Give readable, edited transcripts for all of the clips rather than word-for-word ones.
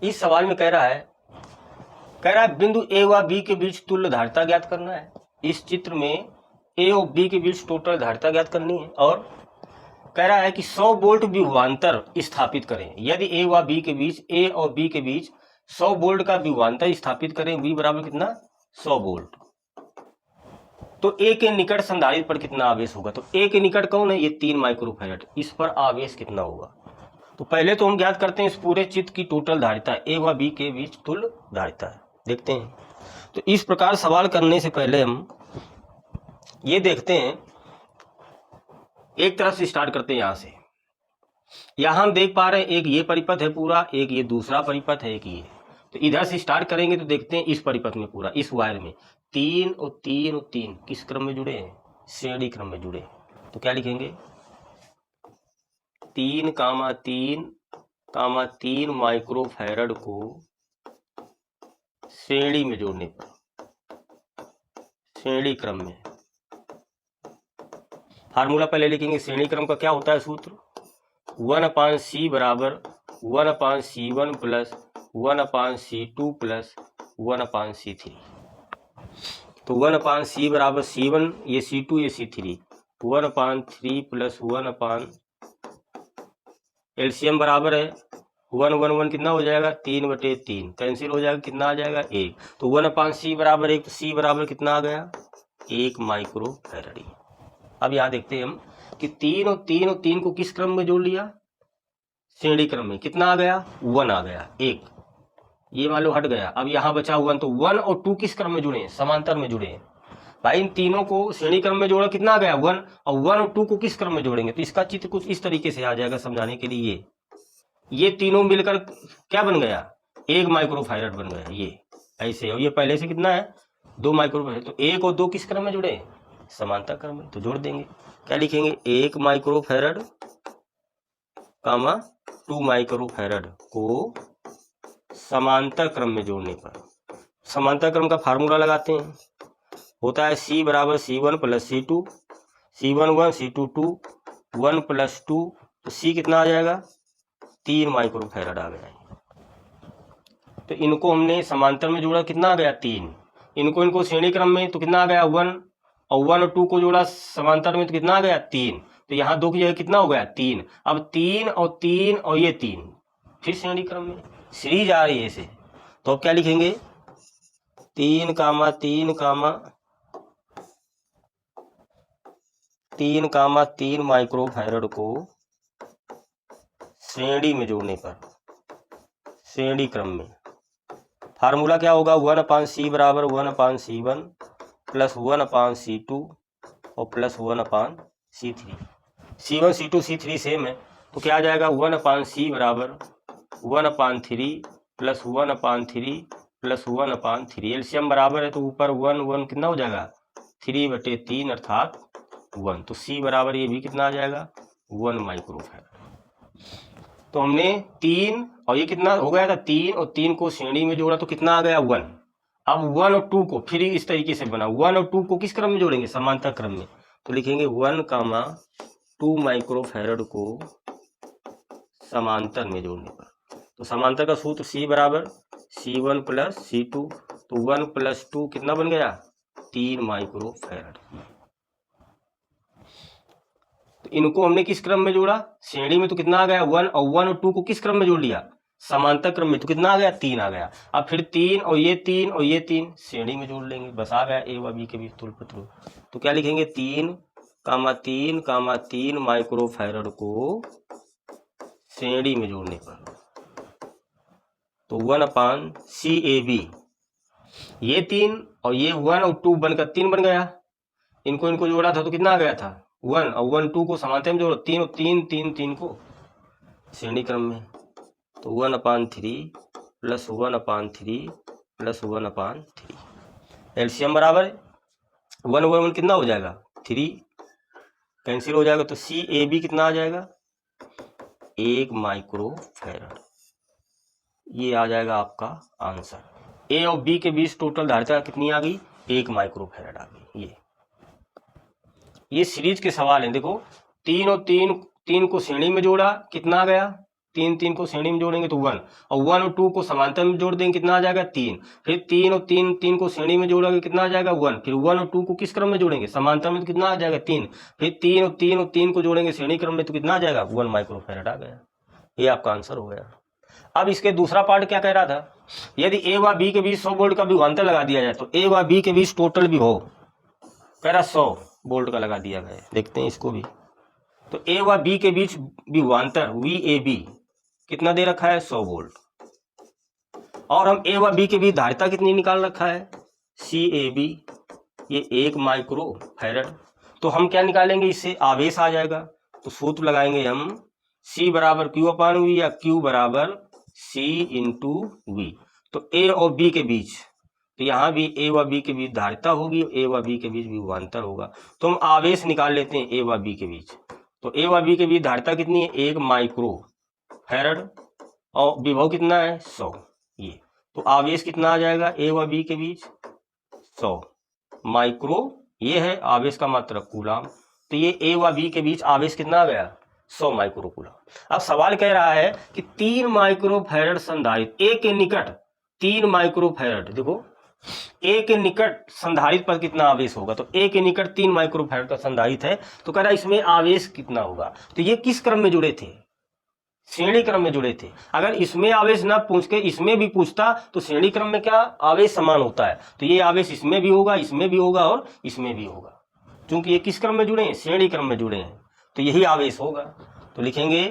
इस सवाल में कह रहा है बिंदु ए व बी के बीच तुल्य धारिता ज्ञात करना है। इस चित्र में ए और बी के बीच टोटल धारिता ज्ञात करनी है और कह रहा है कि 100 वोल्ट विभवांतर स्थापित करें। यदि ए व बी के बीच ए और बी के बीच 100 वोल्ट का विभवांतर स्थापित करें, V बराबर कितना 100 वोल्ट, तो ए के निकट संधारित्र पर कितना आवेश होगा। तो ए के निकट कौन है, ये 3 माइक्रोफैराड, इस पर आवेश कितना होगा। तो पहले तो हम ज्ञात करते हैं इस पूरे चित्र की टोटल धारिता, ए व बी के बीच तुल्य धारिता है, देखते हैं। तो इस प्रकार सवाल करने से पहले हम ये देखते हैं, एक तरफ से स्टार्ट करते हैं। यहां से यहां हम देख पा रहे हैं एक ये परिपथ है पूरा, एक ये दूसरा परिपथ है, एक ये। तो इधर से स्टार्ट करेंगे तो देखते हैं इस परिपथ में पूरा, इस वायर में 3 और 3 और 3 किस क्रम में जुड़े हैं, श्रेणी क्रम में जुड़े हैं। तो क्या लिखेंगे, 3, 3 माइक्रोफैरड को श्रेणी में जोड़ने पर, श्रेणी क्रम में, फार्मूला पहले लिखेंगे। श्रेणी क्रम का क्या होता है सूत्र, 1/C बराबर 1/C1 plus 1/C2 plus 1/C3। तो 1/C बराबर C1, ये C2, ये C3, 1/3 प्लस 1 एलसीएम बराबर है 1 1 1 कितना हो जाएगा, 3/3, कैंसिल हो जाएगा, कितना आ जाएगा 1। तो 1/C बराबर 1, तो C बराबर कितना आ गया 1 माइक्रोफैराड। अब यहाँ देखते हैं हम कि 3 और 3 को किस क्रम में जोड़ लिया, श्रेणी क्रम में, कितना आ गया 1 आ गया, 1, ये मान लो हट गया। अब यहाँ बचा 1, तो 1 और 2 किस क्रम में जुड़े हैं, समांतर में जुड़े हैं। भाई इन तीनों को श्रेणी क्रम में जोड़ा, कितना आ गया 1, और 1 और 2 को किस क्रम में जोड़ेंगे। तो इसका चित्र कुछ इस तरीके से आ जाएगा समझाने के लिए। ये तीनों मिलकर क्या बन गया, 1 माइक्रोफैराड बन गया, ये ऐसे। और ये पहले से कितना है 2 माइक्रोफैराड। तो 1 और 2 किस क्रम में जुड़े हैं, समांतर क्रम में, तो जोड़ देंगे। क्या लिखेंगे, 1 माइक्रोफैराड कामा 2 माइक्रोफैराड को समांतर क्रम में जोड़ने पर, समांतर क्रम का फार्मूला लगाते हैं, होता है C बराबर C1 plus C2, C1 1, C2 2, 1 plus 2, तो C कितना आ जाएगा 3 माइक्रोफैराड आ गया। तो इनको हमने समांतर में जोड़ा, कितना आ गया 3, इनको श्रेणी क्रम में तो कितना आ गया 1, और 1 और 2 को जोड़ा समांतर में तो कितना आ गया 3। तो यहाँ 2 की जगह कितना हो गया 3। अब 3 और 3 और ये 3 फिर श्रेणी क्रम में, सीरीज आ रही है ऐसे। तो अब क्या लिखेंगे, 3, 3 माइक्रोफैराड को श्रेणी में जोड़ने पर, श्रेणी क्रम में, फार्मूला क्या होगा, 1/C बराबर 1/C1 प्लस 1/C2 और plus 1/C3। C1 C2 C3 same है, तो क्या आ जाएगा 1/C बराबर 1/3 प्लस 1/3 प्लस 1/3। एलसीएम बराबर है तो ऊपर 1 1 कितना हो जाएगा 3/3 अर्थात 1। तो C बराबर ये भी कितना आ जाएगा 1 माइक्रोफैराड। तो हमने 3 और ये कितना हो गया था 3 और 3 को श्रेणी में जोड़ा तो कितना आ गया 1। अब 1 और 2 को फिर इस तरीके से बना, 1 और 2 को किस क्रम में जोड़ेंगे, समांतर क्रम में। तो लिखेंगे 1,2 माइक्रोफैराड को समांतर में जोड़ने पर। तो समांतर का सूत्र C बराबर C1 प्लस C2, तो 1 प्लस 2 कितना बन गया 3 माइक्रोफैराड। तो इनको हमने किस क्रम में जोड़ा, श्रेणी में, तो कितना आ गया 1, और 1 और 2 को किस क्रम में जोड़ लिया, समांतर क्रम में, तो कितना आ गया 3 आ गया। अब फिर 3 और ये 3 और ये 3 श्रेणी में जोड़ लेंगे, बस आ गया ए व बी के बीच तुल्य प्रतिरोध। तो क्या लिखेंगे 3,3,3 माइक्रोफैराड को श्रेणी में जोड़ने पर, तो 1/CAB, ये 3 और ये 1 और 2 बनकर 3 बन गया। इनको जोड़ा था तो कितना आ गया था 1, और 1 2 को समांतर में जोड़ो, 3 और 3 को श्रेणी क्रम में, तो 1/3 प्लस 1/3 प्लस 1/3। एलसीएम बराबर 1 1 1 कितना हो जाएगा 3, कैंसिल हो जाएगा, तो CAB कितना आ जाएगा 1 माइक्रोफैराड। ये आ जाएगा आपका आंसर। ए और बी के बीच टोटल धारिता कितनी आ गई 1 माइक्रोफैराड आ गई। ये सीरीज के सवाल हैं। देखो 3 और 3 को श्रेणी में जोड़ा, कितना आ गया तीन तीन को श्रेणी में जोड़ेंगे तो 1, और 1 और 2 को समांतर में जोड़ देंगे कितना आ जाएगा 3, फिर 3 और 3 को श्रेणी में जोड़ेंगे कितना आ जाएगा 1, फिर 1 और 2 को किस क्रम में जोड़ेंगे समांतर में तो कितना आ जाएगा 3, फिर 3 को जोड़ेंगे श्रेणी क्रम में तो कितना आ जाएगा 1 माइक्रोफैराड आ गया। ये आपका आंसर हो गया। अब इसके दूसरा पार्ट क्या कह रहा था, यदि ए व बी के बीच 100 वोल्ट का विभवांतर लगा दिया जाए तो ए व बी के बीच टोटल विभव कह रहा 100 वोल्ट का लगा दिया गया। देखते हैं इसको भी। तो ए व बी के बीच विभवांतर VAB कितना दे रखा है 100 वोल्ट, और हम ए व बी के बीच धारिता कितनी निकाल रखा है CAB, ये 1 माइक्रो फैरड। तो हम क्या निकालेंगे, इससे आवेश आ जाएगा। तो सूत्र लगाएंगे हम C बराबर Q/V या Q बराबर C इंटू V। तो ए और बी के बीच, तो यहाँ भी ए व बी के बीच धारिता होगी, ए व बी के बीच विभवांतर होगा। तो हम आवेश निकाल लेते हैं ए व बी के बीच। तो ए व बी के बीच धारिता कितनी है 1 माइक्रो फैरड, और विभव कितना है 100। ये तो आवेश कितना आ जाएगा ए व बी के बीच 100 माइक्रो, ये है आवेश का मात्रक कूलाम। तो ये ए व बी के बीच आवेश कितना आ गया 100 माइक्रो कूलाम। अब सवाल कह रहा है कि 3 माइक्रो फैरड संधारित्र ए के निकट 3 माइक्रो फैरड, देखो ए के निकट संधारित्र पर कितना आवेश होगा। तो ए के निकट 3 माइक्रो फैरड का संधारित्र है, तो कह रहा है इसमें आवेश कितना होगा। तो ये किस क्रम में जुड़े थे, श्रेणी क्रम में जुड़े थे। अगर इसमें आवेश ना पूछ के इसमें भी पूछता तो श्रेणी क्रम में क्या आवेश समान होता है, तो ये आवेश इसमें भी होगा, इसमें भी होगा और इसमें भी होगा। क्योंकि ये किस क्रम में जुड़े हैं, श्रेणी क्रम में जुड़े हैं, तो यही आवेश होगा। तो लिखेंगे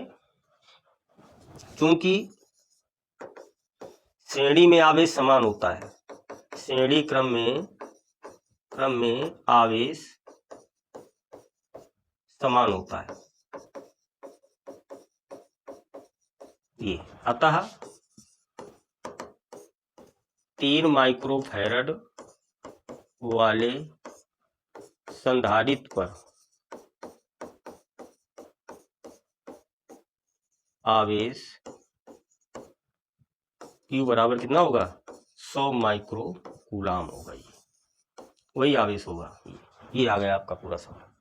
क्योंकि श्रेणी में आवेश समान होता है, श्रेणी क्रम में आवेश समान होता है। ये अतः 3 माइक्रो फैरड वाले संधारित्र पर आवेश Q बराबर कितना होगा 100 माइक्रो कूलाम होगा। ये वही आवेश होगा। ये आ गया आपका पूरा सवाल।